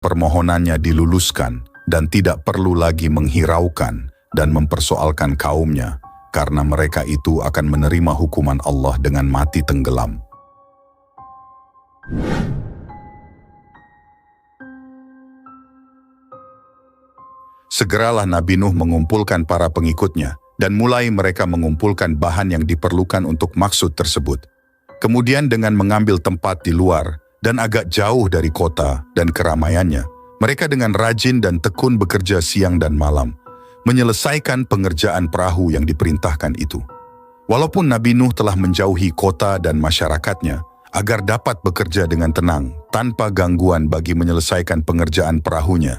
permohonannya diluluskan dan tidak perlu lagi menghiraukan dan mempersoalkan kaumnya, karena mereka itu akan menerima hukuman Allah dengan mati tenggelam. Segeralah Nabi Nuh mengumpulkan para pengikutnya, dan mulai mereka mengumpulkan bahan yang diperlukan untuk maksud tersebut. Kemudian dengan mengambil tempat di luar dan agak jauh dari kota dan keramaiannya, mereka dengan rajin dan tekun bekerja siang dan malam, menyelesaikan pengerjaan perahu yang diperintahkan itu. Walaupun Nabi Nuh telah menjauhi kota dan masyarakatnya, agar dapat bekerja dengan tenang, tanpa gangguan bagi menyelesaikan pengerjaan perahunya.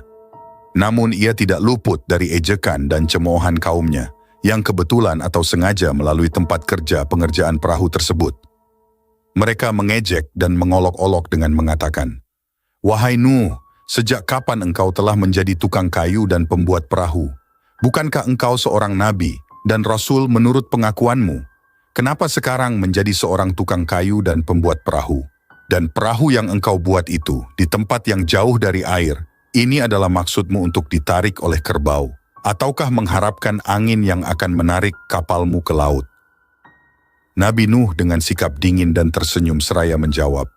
Namun ia tidak luput dari ejekan dan cemoohan kaumnya, yang kebetulan atau sengaja melalui tempat kerja pengerjaan perahu tersebut. Mereka mengejek dan mengolok-olok dengan mengatakan, "Wahai Nuh, sejak kapan engkau telah menjadi tukang kayu dan pembuat perahu? Bukankah engkau seorang nabi dan rasul menurut pengakuanmu? Kenapa sekarang menjadi seorang tukang kayu dan pembuat perahu? Dan perahu yang engkau buat itu di tempat yang jauh dari air, ini adalah maksudmu untuk ditarik oleh kerbau, ataukah mengharapkan angin yang akan menarik kapalmu ke laut?" Nabi Nuh dengan sikap dingin dan tersenyum seraya menjawab,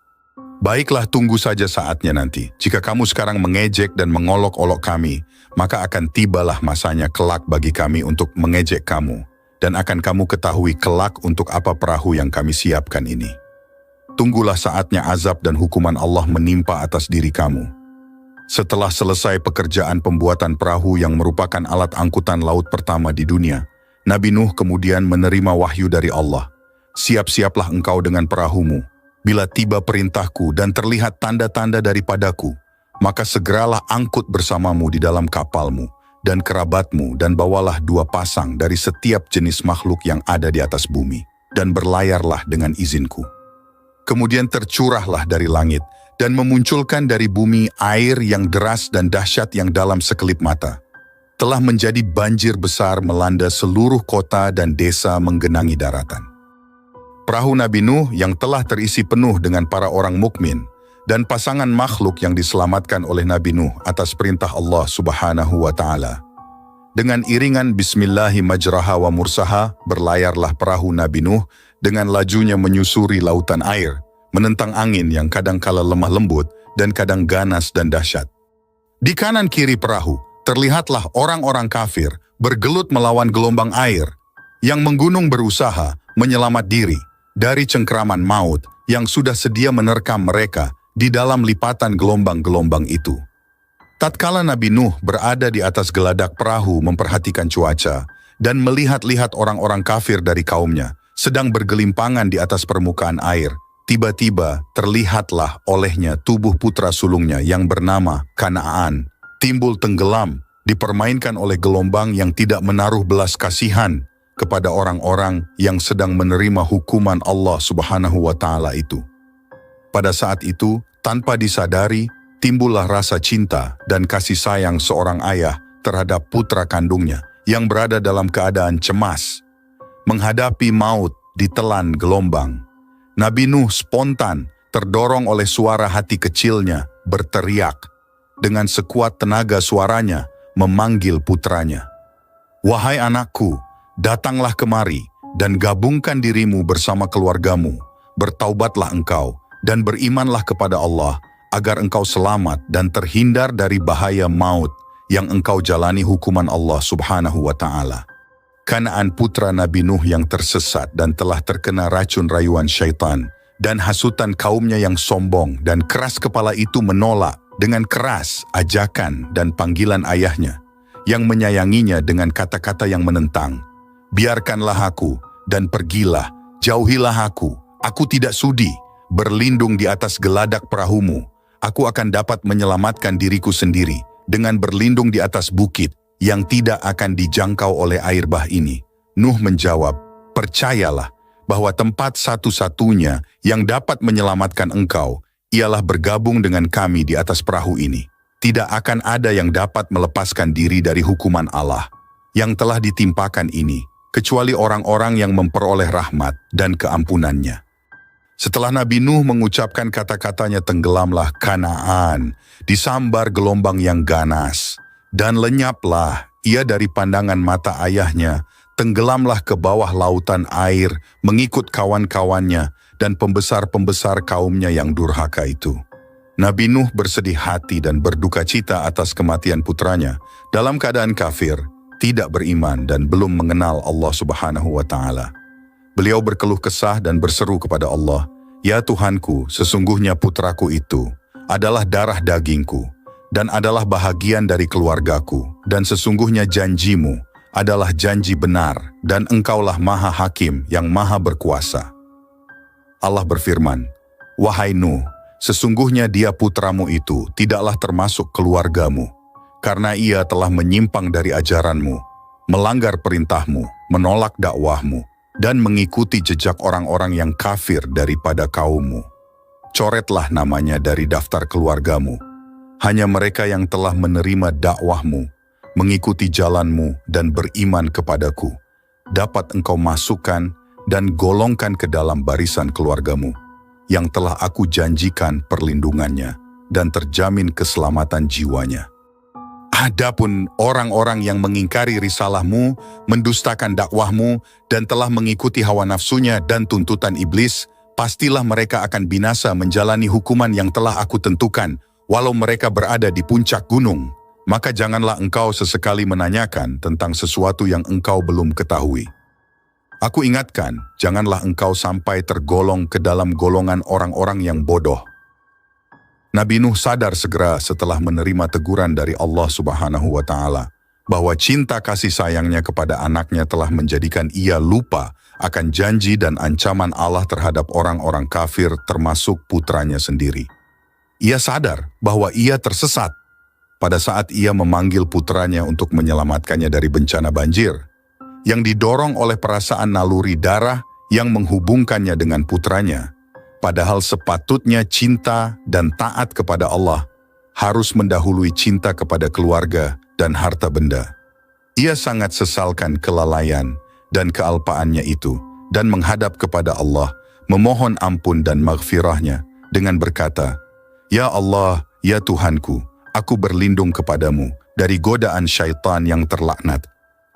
"Baiklah, tunggu saja saatnya nanti. Jika kamu sekarang mengejek dan mengolok-olok kami, maka akan tibalah masanya kelak bagi kami untuk mengejek kamu, dan akan kamu ketahui kelak untuk apa perahu yang kami siapkan ini. Tunggulah saatnya azab dan hukuman Allah menimpa atas diri kamu." Setelah selesai pekerjaan pembuatan perahu yang merupakan alat angkutan laut pertama di dunia, Nabi Nuh kemudian menerima wahyu dari Allah. "Siap-siaplah engkau dengan perahumu. Bila tiba perintahku dan terlihat tanda-tanda daripadaku, maka segeralah angkut bersamamu di dalam kapalmu dan kerabatmu, dan bawalah 2 pasang dari setiap jenis makhluk yang ada di atas bumi, dan berlayarlah dengan izinku." Kemudian tercurahlah dari langit dan memunculkan dari bumi air yang deras dan dahsyat yang dalam sekelip mata. Telah menjadi banjir besar melanda seluruh kota dan desa menggenangi daratan. Perahu Nabi Nuh yang telah terisi penuh dengan para orang mukmin dan pasangan makhluk yang diselamatkan oleh Nabi Nuh atas perintah Allah Subhanahu wa Ta'ala. Dengan iringan Bismillahi majraha wa mursaha, berlayarlah perahu Nabi Nuh dengan lajunya menyusuri lautan air, menentang angin yang kadang kala lemah lembut dan kadang ganas dan dahsyat. Di kanan kiri perahu, terlihatlah orang-orang kafir bergelut melawan gelombang air, yang menggunung berusaha menyelamat diri dari cengkraman maut yang sudah sedia menerkam mereka di dalam lipatan gelombang-gelombang itu. Tatkala Nabi Nuh berada di atas geladak perahu memperhatikan cuaca dan melihat-lihat orang-orang kafir dari kaumnya sedang bergelimpangan di atas permukaan air, tiba-tiba terlihatlah olehnya tubuh putra sulungnya yang bernama Kanaan, timbul tenggelam, dipermainkan oleh gelombang yang tidak menaruh belas kasihan kepada orang-orang yang sedang menerima hukuman Allah Subhanahu wa Ta'ala itu. Pada saat itu, tanpa disadari, timbullah rasa cinta dan kasih sayang seorang ayah terhadap putra kandungnya yang berada dalam keadaan cemas, menghadapi maut ditelan gelombang. Nabi Nuh spontan terdorong oleh suara hati kecilnya berteriak. Dengan sekuat tenaga suaranya memanggil putranya, "Wahai anakku, datanglah kemari dan gabungkan dirimu bersama keluargamu. Bertaubatlah engkau dan berimanlah kepada Allah agar engkau selamat dan terhindar dari bahaya maut yang engkau jalani hukuman Allah Subhanahu wa Ta'ala." Kanaan putra Nabi Nuh yang tersesat dan telah terkena racun rayuan syaitan dan hasutan kaumnya yang sombong dan keras kepala itu menolak dengan keras ajakan dan panggilan ayahnya yang menyayanginya dengan kata-kata yang menentang. "Biarkanlah aku dan pergilah, jauhilah aku tidak sudi berlindung di atas geladak perahumu. Aku akan dapat menyelamatkan diriku sendiri dengan berlindung di atas bukit yang tidak akan dijangkau oleh air bah ini." Nuh menjawab, "Percayalah bahwa tempat satu-satunya yang dapat menyelamatkan engkau ialah bergabung dengan kami di atas perahu ini. Tidak akan ada yang dapat melepaskan diri dari hukuman Allah yang telah ditimpakan ini, kecuali orang-orang yang memperoleh rahmat dan keampunannya." Setelah Nabi Nuh mengucapkan kata-katanya, tenggelamlah Kanaan, disambar gelombang yang ganas, dan lenyaplah ia dari pandangan mata ayahnya, tenggelamlah ke bawah lautan air, mengikut kawan-kawannya dan pembesar-pembesar kaumnya yang durhaka itu. Nabi Nuh bersedih hati dan berduka cita atas kematian putranya, dalam keadaan kafir, tidak beriman dan belum mengenal Allah Subhanahu wa Ta'ala. Beliau berkeluh kesah dan berseru kepada Allah, "Ya Tuhanku, sesungguhnya putraku itu adalah darah dagingku dan adalah bahagian dari keluargaku, dan sesungguhnya janjimu adalah janji benar, dan engkaulah maha hakim yang maha berkuasa." Allah berfirman, "Wahai Nuh, sesungguhnya dia putramu itu tidaklah termasuk keluargamu, karena ia telah menyimpang dari ajaranmu, melanggar perintahmu, menolak dakwahmu, dan mengikuti jejak orang-orang yang kafir daripada kaummu. Coretlah namanya dari daftar keluargamu. Hanya mereka yang telah menerima dakwahmu, mengikuti jalanmu dan beriman kepadaku, dapat engkau masukkan dan golongkan ke dalam barisan keluargamu, yang telah aku janjikan perlindungannya dan terjamin keselamatan jiwanya. Adapun orang-orang yang mengingkari risalahmu, mendustakan dakwahmu, dan telah mengikuti hawa nafsunya dan tuntutan iblis, pastilah mereka akan binasa menjalani hukuman yang telah aku tentukan, walau mereka berada di puncak gunung. Maka janganlah engkau sesekali menanyakan tentang sesuatu yang engkau belum ketahui. Aku ingatkan, janganlah engkau sampai tergolong ke dalam golongan orang-orang yang bodoh." Nabi Nuh sadar segera setelah menerima teguran dari Allah Subhanahu wa Ta'ala bahwa cinta kasih sayangnya kepada anaknya telah menjadikan ia lupa akan janji dan ancaman Allah terhadap orang-orang kafir termasuk putranya sendiri. Ia sadar bahwa ia tersesat pada saat ia memanggil putranya untuk menyelamatkannya dari bencana banjir, yang didorong oleh perasaan naluri darah yang menghubungkannya dengan putranya. Padahal sepatutnya cinta dan taat kepada Allah harus mendahului cinta kepada keluarga dan harta benda. Ia sangat sesalkan kelalaian dan kealpaannya itu dan menghadap kepada Allah, memohon ampun dan maghfirahnya dengan berkata, "Ya Allah, ya Tuhanku, aku berlindung kepadamu dari godaan syaitan yang terlaknat.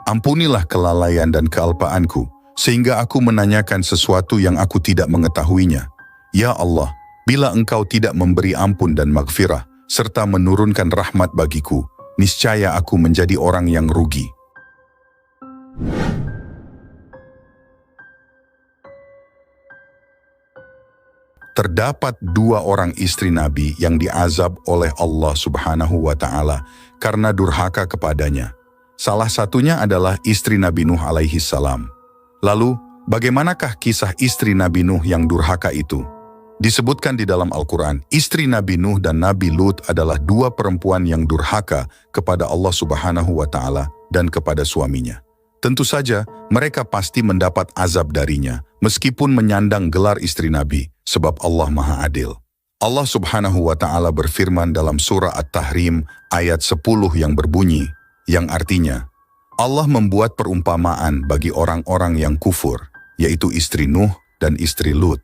Ampunilah kelalaian dan kealpaanku, sehingga aku menanyakan sesuatu yang aku tidak mengetahuinya. Ya Allah, bila engkau tidak memberi ampun dan maghfirah, serta menurunkan rahmat bagiku, niscaya aku menjadi orang yang rugi." Terdapat dua orang istri Nabi yang diazab oleh Allah Subhanahu wa Ta'ala karena durhaka kepadanya. Salah satunya adalah istri Nabi Nuh alaihi salam. Lalu, bagaimanakah kisah istri Nabi Nuh yang durhaka itu? Disebutkan di dalam Al-Quran, istri Nabi Nuh dan Nabi Lut adalah dua perempuan yang durhaka kepada Allah Subhanahu wa Ta'ala dan kepada suaminya. Tentu saja, mereka pasti mendapat azab darinya, meskipun menyandang gelar istri Nabi, sebab Allah Maha Adil. Allah Subhanahu wa Ta'ala berfirman dalam surah At-Tahrim ayat 10 yang berbunyi, yang artinya, Allah membuat perumpamaan bagi orang-orang yang kufur, yaitu istri Nuh dan istri Lut.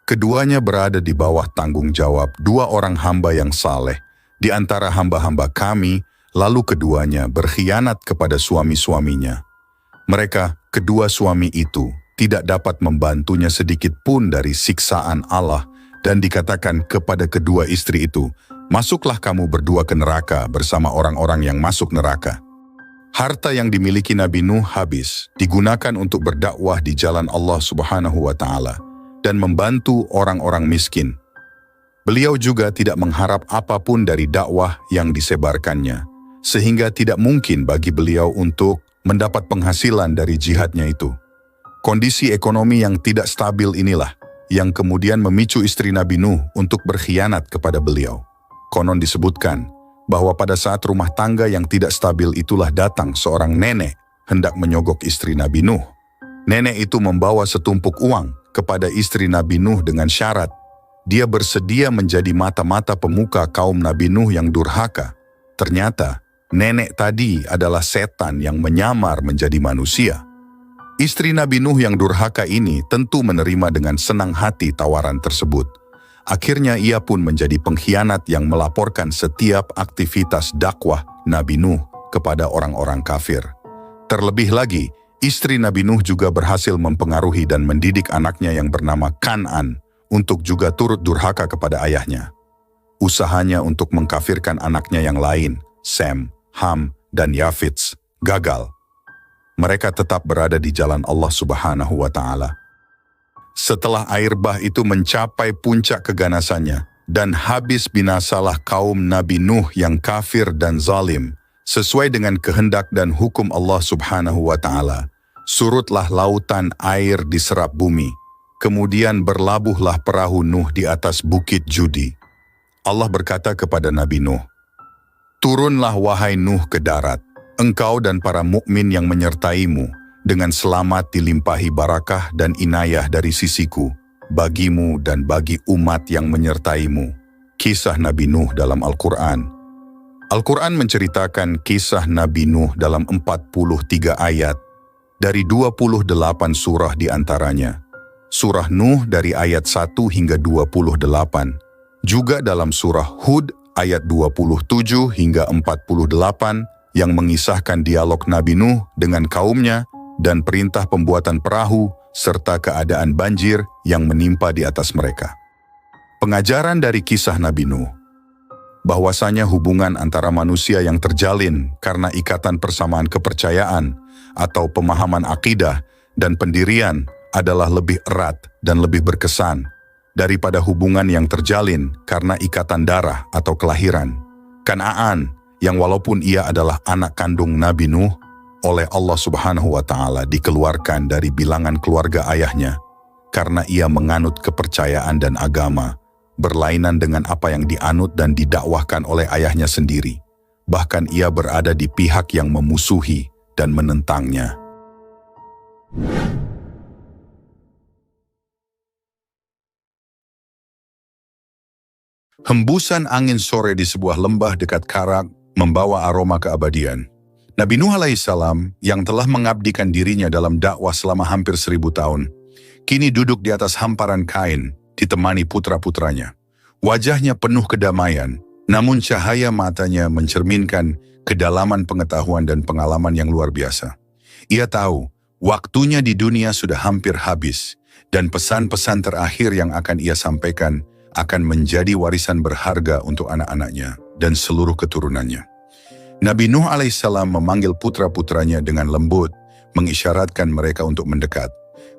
Keduanya berada di bawah tanggung jawab dua orang hamba yang saleh di antara hamba-hamba kami, lalu keduanya berkhianat kepada suami-suaminya. Mereka, kedua suami itu, tidak dapat membantunya sedikit pun dari siksaan Allah, dan dikatakan kepada kedua istri itu, "Masuklah kamu berdua ke neraka bersama orang-orang yang masuk neraka." Harta yang dimiliki Nabi Nuh habis, digunakan untuk berdakwah di jalan Allah Subhanahu wa Ta'ala dan membantu orang-orang miskin. Beliau juga tidak mengharap apapun dari dakwah yang disebarkannya, sehingga tidak mungkin bagi beliau untuk mendapat penghasilan dari jihadnya itu. Kondisi ekonomi yang tidak stabil inilah yang kemudian memicu istri Nabi Nuh untuk berkhianat kepada beliau. Konon disebutkan bahwa pada saat rumah tangga yang tidak stabil itulah datang seorang nenek hendak menyogok istri Nabi Nuh. Nenek itu membawa setumpuk uang kepada istri Nabi Nuh dengan syarat dia bersedia menjadi mata-mata pemuka kaum Nabi Nuh yang durhaka. Ternyata nenek tadi adalah setan yang menyamar menjadi manusia. Istri Nabi Nuh yang durhaka ini tentu menerima dengan senang hati tawaran tersebut. Akhirnya ia pun menjadi pengkhianat yang melaporkan setiap aktivitas dakwah Nabi Nuh kepada orang-orang kafir. Terlebih lagi, istri Nabi Nuh juga berhasil mempengaruhi dan mendidik anaknya yang bernama Kan'an untuk juga turut durhaka kepada ayahnya. Usahanya untuk mengkafirkan anaknya yang lain, Sem, Ham, dan Yafits, gagal. Mereka tetap berada di jalan Allah Subhanahu wa Ta'ala. Setelah air bah itu mencapai puncak keganasannya dan habis binasalah kaum Nabi Nuh yang kafir dan zalim, sesuai dengan kehendak dan hukum Allah Subhanahu wa Ta'ala, surutlah lautan air diserap bumi. Kemudian berlabuhlah perahu Nuh di atas bukit Judi. Allah berkata kepada Nabi Nuh, "Turunlah wahai Nuh ke darat, engkau dan para mukmin yang menyertaimu, dengan selamat dilimpahi barakah dan inayah dari sisiku, bagimu dan bagi umat yang menyertaimu." Kisah Nabi Nuh dalam Al-Quran. Al-Quran menceritakan kisah Nabi Nuh dalam 43 ayat, dari 28 surah di antaranya. Surah Nuh dari ayat 1 hingga 28, juga dalam surah Hud ayat 27 hingga 48, yang mengisahkan dialog Nabi Nuh dengan kaumnya dan perintah pembuatan perahu serta keadaan banjir yang menimpa di atas mereka. Pengajaran dari kisah Nabi Nuh, bahwasanya hubungan antara manusia yang terjalin karena ikatan persamaan kepercayaan atau pemahaman akidah dan pendirian adalah lebih erat dan lebih berkesan daripada hubungan yang terjalin karena ikatan darah atau kelahiran. Kan'an, yang walaupun ia adalah anak kandung Nabi Nuh, oleh Allah Subhanahu wa Ta'ala dikeluarkan dari bilangan keluarga ayahnya karena ia menganut kepercayaan dan agama berlainan dengan apa yang dianut dan didakwahkan oleh ayahnya sendiri. Bahkan ia berada di pihak yang memusuhi dan menentangnya. Hembusan angin sore di sebuah lembah dekat Karak membawa aroma keabadian. Nabi Nuh alaihissalam yang telah mengabdikan dirinya dalam dakwah selama hampir 1000 tahun, kini duduk di atas hamparan kain ditemani putra-putranya. Wajahnya penuh kedamaian, namun cahaya matanya mencerminkan kedalaman pengetahuan dan pengalaman yang luar biasa. Ia tahu waktunya di dunia sudah hampir habis dan pesan-pesan terakhir yang akan ia sampaikan akan menjadi warisan berharga untuk anak-anaknya dan seluruh keturunannya. Nabi Nuh alaihissalam memanggil putra-putranya dengan lembut, mengisyaratkan mereka untuk mendekat.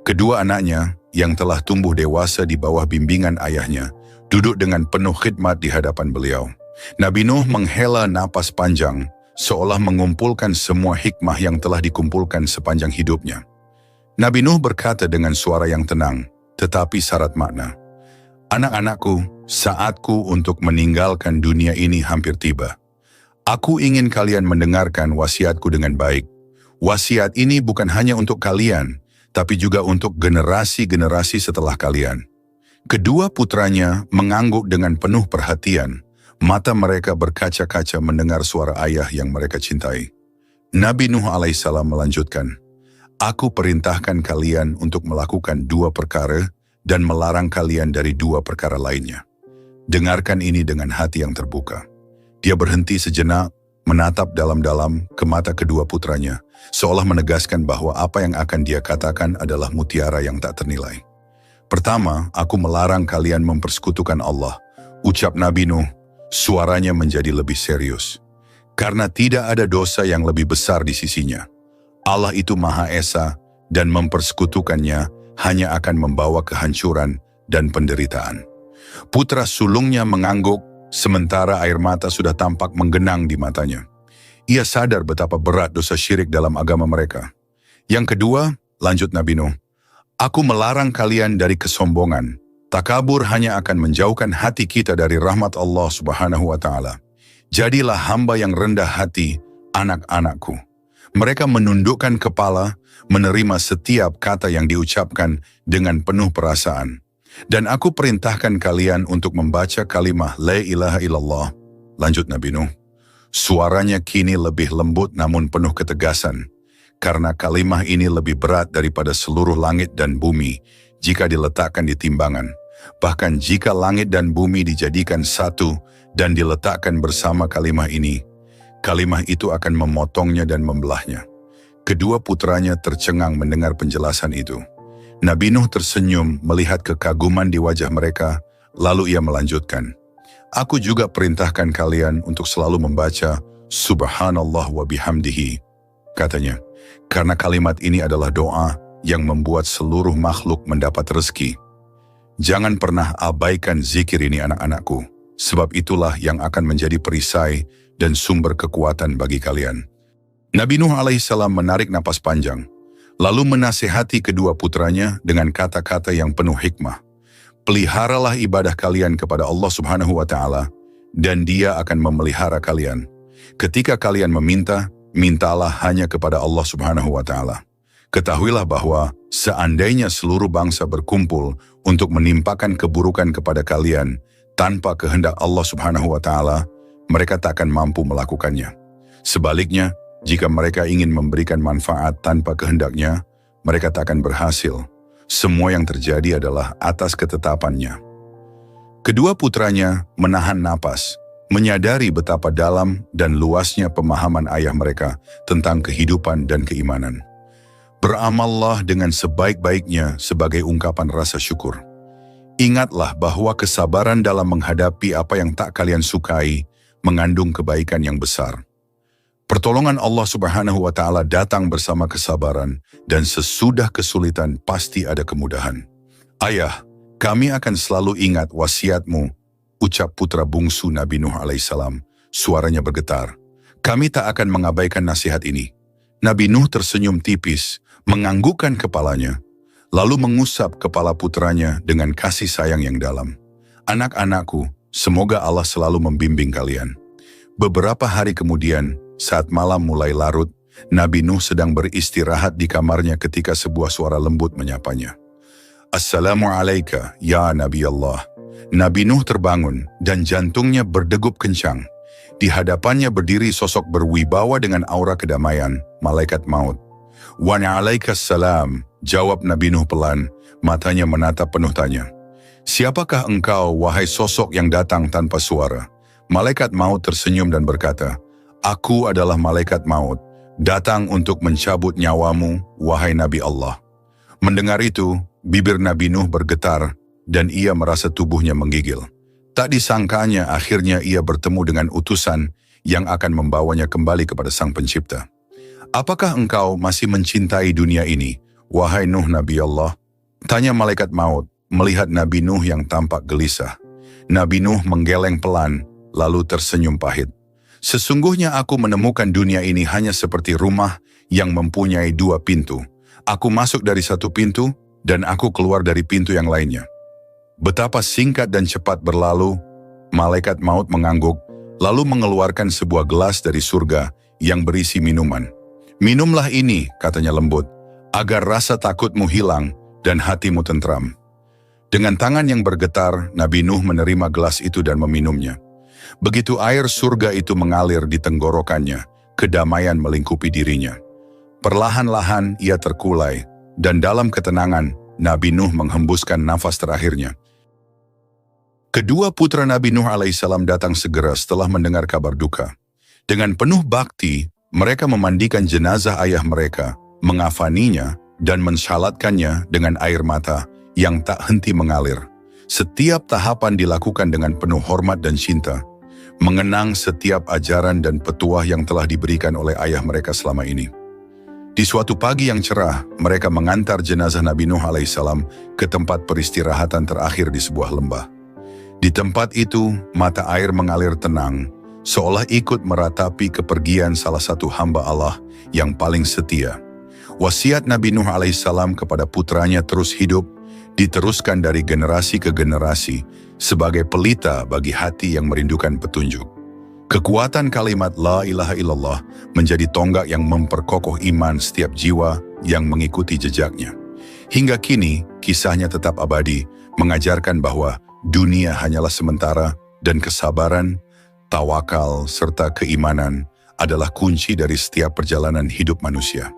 Kedua anaknya yang telah tumbuh dewasa di bawah bimbingan ayahnya, duduk dengan penuh khidmat di hadapan beliau. Nabi Nuh menghela napas panjang, seolah mengumpulkan semua hikmah yang telah dikumpulkan sepanjang hidupnya. Nabi Nuh berkata dengan suara yang tenang, tetapi syarat makna, "Anak-anakku, saatku untuk meninggalkan dunia ini hampir tiba. Aku ingin kalian mendengarkan wasiatku dengan baik. Wasiat ini bukan hanya untuk kalian, tapi juga untuk generasi-generasi setelah kalian." Kedua putranya mengangguk dengan penuh perhatian. Mata mereka berkaca-kaca mendengar suara ayah yang mereka cintai. Nabi Nuh alaihissalam melanjutkan, "Aku perintahkan kalian untuk melakukan 2 perkara dan melarang kalian dari 2 perkara lainnya. Dengarkan ini dengan hati yang terbuka." Dia berhenti sejenak, menatap dalam-dalam ke mata kedua putranya, seolah menegaskan bahwa apa yang akan dia katakan adalah mutiara yang tak ternilai. "Pertama, aku melarang kalian mempersekutukan Allah," ucap Nabi Nuh, suaranya menjadi lebih serius. "Karena tidak ada dosa yang lebih besar di sisinya. Allah itu Maha Esa dan mempersekutukannya hanya akan membawa kehancuran dan penderitaan." Putra sulungnya mengangguk, sementara air mata sudah tampak menggenang di matanya. Ia sadar betapa berat dosa syirik dalam agama mereka. "Yang kedua," lanjut Nabi Nuh, "aku melarang kalian dari kesombongan. Takabur hanya akan menjauhkan hati kita dari rahmat Allah Subhanahu wa Ta'ala. Jadilah hamba yang rendah hati, anak-anakku." Mereka menundukkan kepala, menerima setiap kata yang diucapkan dengan penuh perasaan. "Dan aku perintahkan kalian untuk membaca kalimah La ilaha illallah," lanjut Nabi Nuh. Suaranya kini lebih lembut namun penuh ketegasan. karena kalimah ini lebih berat daripada seluruh langit dan bumi jika diletakkan di timbangan. Bahkan jika langit dan bumi dijadikan satu dan diletakkan bersama kalimah ini, kalimah itu akan memotongnya dan membelahnya. Kedua putranya tercengang mendengar penjelasan itu. Nabi Nuh tersenyum melihat kekaguman di wajah mereka, lalu ia melanjutkan, "Aku juga perintahkan kalian untuk selalu membaca Subhanallah wa bihamdihi," katanya, karena kalimat ini adalah doa yang membuat seluruh makhluk mendapat rezeki. Jangan pernah abaikan zikir ini anak-anakku, sebab itulah yang akan menjadi perisai dan sumber kekuatan bagi kalian. Nabi Nuh alaihissalam menarik napas panjang, lalu menasihati kedua putranya dengan kata-kata yang penuh hikmah. Peliharalah ibadah kalian kepada Allah Subhanahu wa Ta'ala, dan Dia akan memelihara kalian. Ketika kalian meminta, mintalah hanya kepada Allah Subhanahu wa Ta'ala. Ketahuilah bahwa seandainya seluruh bangsa berkumpul untuk menimpakan keburukan kepada kalian tanpa kehendak Allah Subhanahu wa Ta'ala, mereka tak akan mampu melakukannya. Sebaliknya, jika mereka ingin memberikan manfaat tanpa kehendaknya, mereka tak akan berhasil. Semua yang terjadi adalah atas ketetapannya. Kedua putranya menahan napas, menyadari betapa dalam dan luasnya pemahaman ayah mereka tentang kehidupan dan keimanan. Beramallah dengan sebaik-baiknya sebagai ungkapan rasa syukur. Ingatlah bahwa kesabaran dalam menghadapi apa yang tak kalian sukai mengandung kebaikan yang besar. Pertolongan Allah Subhanahu wa Ta'ala datang bersama kesabaran, dan sesudah kesulitan pasti ada kemudahan. Ayah, kami akan selalu ingat wasiatmu, ucap putra bungsu Nabi Nuh alaihissalam. Suaranya bergetar. Kami tak akan mengabaikan nasihat ini. Nabi Nuh tersenyum tipis, menganggukkan kepalanya, lalu mengusap kepala putranya dengan kasih sayang yang dalam. Anak-anakku, semoga Allah selalu membimbing kalian. Beberapa hari kemudian, saat malam mulai larut, Nabi Nuh sedang beristirahat di kamarnya ketika sebuah suara lembut menyapanya. "Assalamualaikum, ya Nabi Allah." Nabi Nuh terbangun dan jantungnya berdegup kencang. Di hadapannya berdiri sosok berwibawa dengan aura kedamaian, malaikat maut. "Wa'alaikassalam," jawab Nabi Nuh pelan, matanya menatap penuh tanya. "Siapakah engkau, wahai sosok yang datang tanpa suara?" Malaikat maut tersenyum dan berkata, "Aku adalah malaikat maut, datang untuk mencabut nyawamu, wahai Nabi Allah." Mendengar itu, bibir Nabi Nuh bergetar dan ia merasa tubuhnya menggigil. Tak disangkanya akhirnya ia bertemu dengan utusan yang akan membawanya kembali kepada Sang Pencipta. "Apakah engkau masih mencintai dunia ini, wahai Nuh Nabi Allah?" tanya malaikat maut, melihat Nabi Nuh yang tampak gelisah. Nabi Nuh menggeleng pelan, lalu tersenyum pahit. "Sesungguhnya aku menemukan dunia ini hanya seperti rumah yang mempunyai dua pintu. Aku masuk dari satu pintu dan aku keluar dari pintu yang lainnya." Betapa singkat dan cepat berlalu, malaikat maut mengangguk, lalu mengeluarkan sebuah gelas dari surga yang berisi minuman. "Minumlah ini," katanya lembut, "agar rasa takutmu hilang dan hatimu tentram." Dengan tangan yang bergetar, Nabi Nuh menerima gelas itu dan meminumnya. Begitu air surga itu mengalir di tenggorokannya, kedamaian melingkupi dirinya. Perlahan-lahan ia terkulai, dan dalam ketenangan, Nabi Nuh menghembuskan nafas terakhirnya. Kedua putra Nabi Nuh alaihissalam datang segera setelah mendengar kabar duka. Dengan penuh bakti, mereka memandikan jenazah ayah mereka, mengafaninya, dan mensyalatkannya dengan air mata yang tak henti mengalir. Setiap tahapan dilakukan dengan penuh hormat dan cinta, mengenang setiap ajaran dan petuah yang telah diberikan oleh ayah mereka selama ini. Di suatu pagi yang cerah, mereka mengantar jenazah Nabi Nuh alaihissalam ke tempat peristirahatan terakhir di sebuah lembah. Di tempat itu, mata air mengalir tenang, seolah ikut meratapi kepergian salah satu hamba Allah yang paling setia. Wasiat Nabi Nuh alaihissalam kepada putranya terus hidup, diteruskan dari generasi ke generasi sebagai pelita bagi hati yang merindukan petunjuk. Kekuatan kalimat La ilaha illallah menjadi tonggak yang memperkokoh iman setiap jiwa yang mengikuti jejaknya. Hingga kini, kisahnya tetap abadi, mengajarkan bahwa dunia hanyalah sementara dan kesabaran, tawakal, serta keimanan adalah kunci dari setiap perjalanan hidup manusia.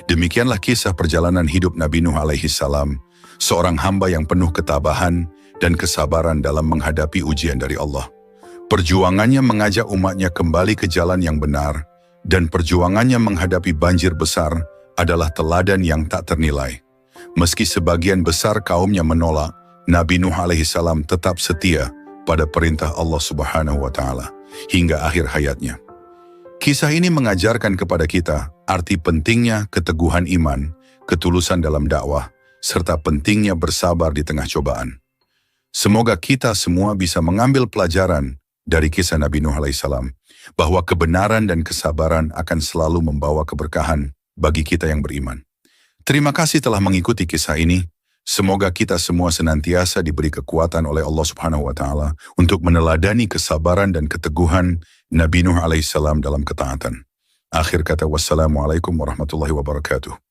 Demikianlah kisah perjalanan hidup Nabi Nuh alaihi salam, seorang hamba yang penuh ketabahan dan kesabaran dalam menghadapi ujian dari Allah. Perjuangannya mengajak umatnya kembali ke jalan yang benar, dan perjuangannya menghadapi banjir besar adalah teladan yang tak ternilai. Meski sebagian besar kaumnya menolak, Nabi Nuh alaihi salam tetap setia pada perintah Allah Subhanahu wa Ta'ala hingga akhir hayatnya. Kisah ini mengajarkan kepada kita arti pentingnya keteguhan iman, ketulusan dalam dakwah, serta pentingnya bersabar di tengah cobaan. Semoga kita semua bisa mengambil pelajaran dari kisah Nabi Nuh alaihissalam, bahwa kebenaran dan kesabaran akan selalu membawa keberkahan bagi kita yang beriman. Terima kasih telah mengikuti kisah ini. Semoga kita semua senantiasa diberi kekuatan oleh Allah Subhanahu wa Ta'ala untuk meneladani kesabaran dan keteguhan Nabi Nuh alaihissalam dalam ketaatan. Akhir kata, wassalamualaikum warahmatullahi wabarakatuh.